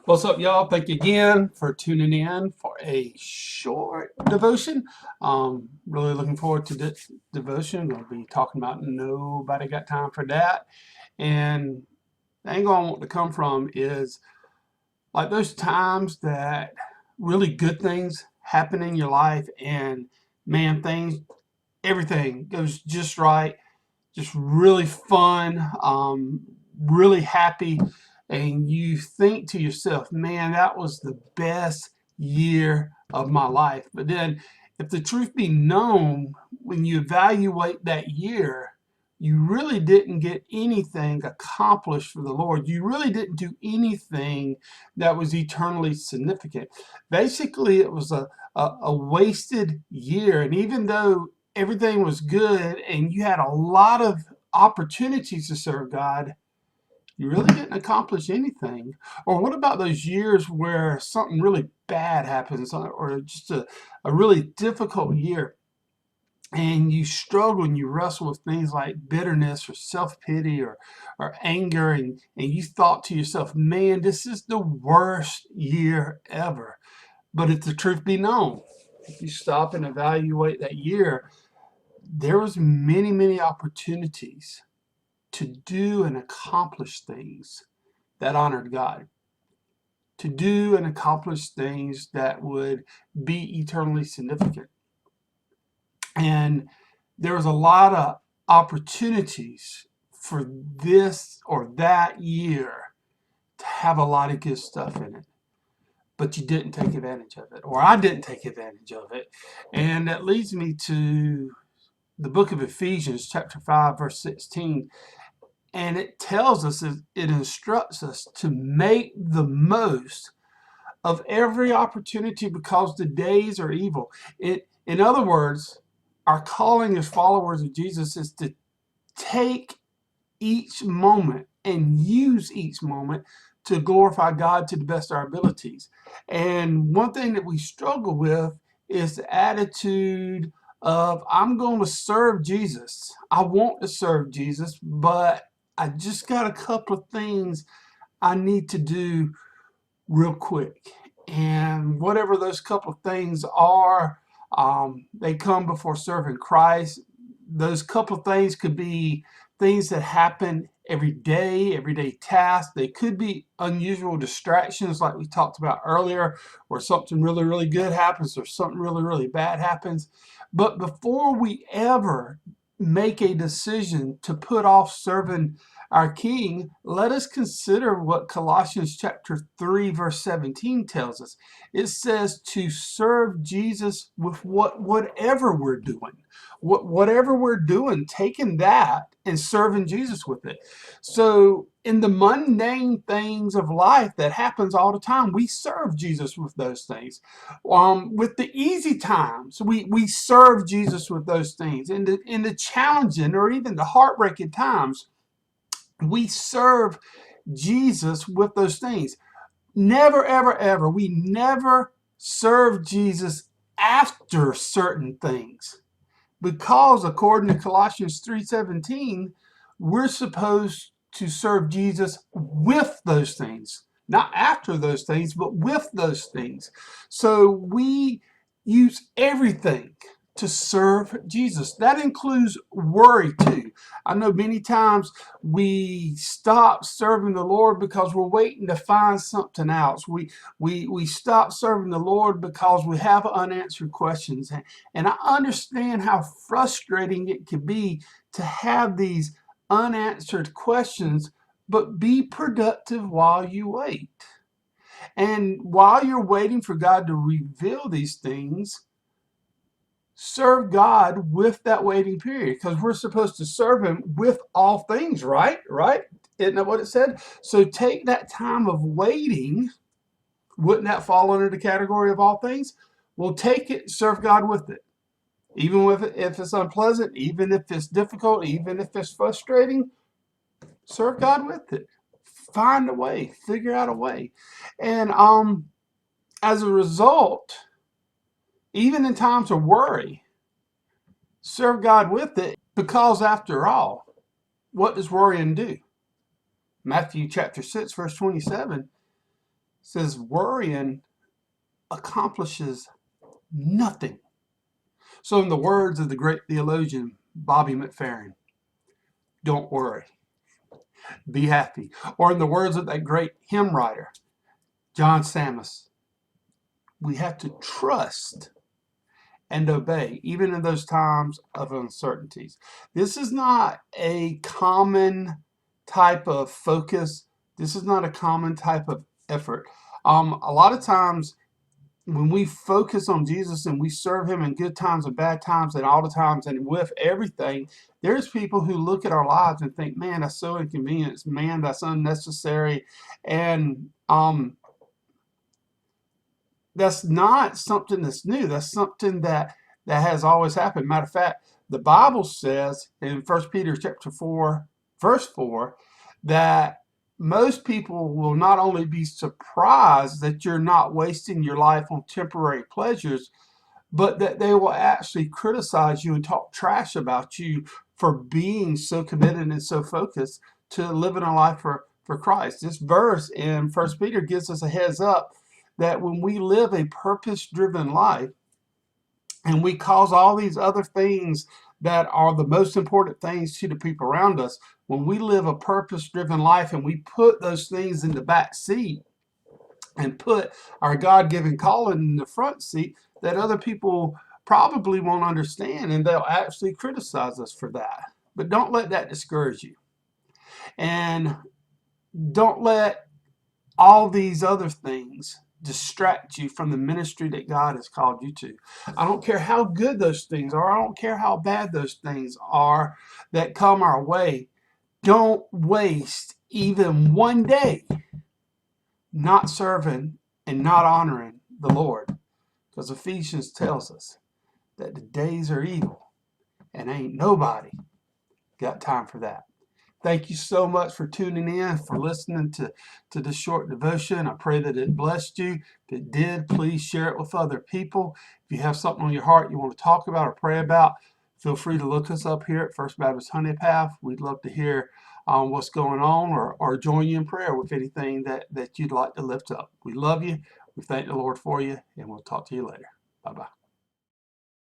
What's up, y'all? Thank you again for tuning in for a short devotion. Really looking forward to this devotion. We'll be talking about nobody got time for that. And the angle I want to come from is like those times that really good things happen in your life, and man, everything goes just right, just really fun, really happy, and you think to yourself, man, that was the best year of my life. But then, if the truth be known, when you evaluate that year, you really didn't get anything accomplished for the Lord. You really didn't do anything that was eternally significant. Basically, it was a wasted year. And even though everything was good and you had a lot of opportunities to serve God, you really didn't accomplish anything. Or what about those years where something really bad happens, or just a really difficult year, and you struggle and you wrestle with things like bitterness or self-pity or anger, and you thought to yourself, man, this is the worst year ever. But if the truth be known, if you stop and evaluate that year, there was many opportunities to do and accomplish things that honored God, to do and accomplish things that would be eternally significant. And there was a lot of opportunities for this or that year to have a lot of good stuff in it, but you didn't take advantage of it, or I didn't take advantage of it. And that leads me to the book of Ephesians, chapter 5, verse 16. And it tells us, it instructs us to make the most of every opportunity because the days are evil. In other words, our calling as followers of Jesus is to take each moment and use each moment to glorify God to the best of our abilities. And one thing that we struggle with is the attitude of, I'm going to serve Jesus. I want to serve Jesus, but I just got a couple of things I need to do real quick. And whatever those couple of things are, they come before serving Christ. Those couple of things could be things that happen everyday tasks. They could be unusual distractions, like we talked about earlier, where something really good happens or something really bad happens. But before we ever make a decision to put off serving our King, let us consider what Colossians chapter 3, verse 17 tells us. It says to serve Jesus with whatever we're doing. Whatever we're doing, taking that and serving Jesus with it. So in the mundane things of life that happens all the time, we serve Jesus with those things. With the easy times, we serve Jesus with those things. In the challenging or even the heartbreaking times, we serve Jesus with those things. Never, ever, we never serve Jesus after certain things. Because according to Colossians 3:17, we're supposed to serve Jesus with those things. Not after those things, but with those things. So we use everything to serve Jesus. That includes worry too. I know many times we stop serving the Lord because we're waiting to find something else. We stop serving the Lord because we have unanswered questions. And I understand how frustrating it can be to have these unanswered questions, but be productive while you wait. And while you're waiting for God to reveal these things, serve God with that waiting period, because we're supposed to serve Him with all things, right? Right? Isn't that what it said? So take that time of waiting. Wouldn't that fall under the category of all things? Well, take it, serve God with it. Even if it's unpleasant, even if it's difficult, even if it's frustrating, serve God with it. Find a way, figure out a way. And as a result, even in times of worry, serve God with it, because after all, what does worrying do? Matthew chapter 6, verse 27, says worrying accomplishes nothing. So in the words of the great theologian Bobby McFerrin, don't worry, be happy. Or in the words of that great hymn writer, John Sammis, we have to trust and obey, even in those times of uncertainties. This is not a common type of focus. This is not a common type of effort. A lot of times when we focus on Jesus and we serve him in good times and bad times and all the times and with everything, there's people who look at our lives and think, man, that's so inconvenient. Man, that's unnecessary. And that's not something that's new. That's something that has always happened. Matter of fact, the Bible says in 1 Peter chapter 4, verse 4, that most people will not only be surprised that you're not wasting your life on temporary pleasures, but that they will actually criticize you and talk trash about you for being so committed and so focused to living a life for Christ. This verse in 1 Peter gives us a heads up that when we live a purpose-driven life and we cause all these other things that are the most important things to the people around us, when we live a purpose-driven life and we put those things in the back seat and put our God-given calling in the front seat, that other people probably won't understand and they'll actually criticize us for that. But don't let that discourage you. And don't let all these other things distract you from the ministry that God has called you to. I don't care how good those things are. I don't care how bad those things are that come our way. Don't waste even one day not serving and not honoring the Lord. Because Ephesians tells us that the days are evil and ain't nobody got time for that. Thank you so much for tuning in, for listening to this short devotion. I pray that it blessed you. If it did, please share it with other people. If you have something on your heart you want to talk about or pray about, feel free to look us up here at First Baptist Honey Path. We'd love to hear what's going on or join you in prayer with anything that you'd like to lift up. We love you. We thank the Lord for you, and we'll talk to you later. Bye-bye.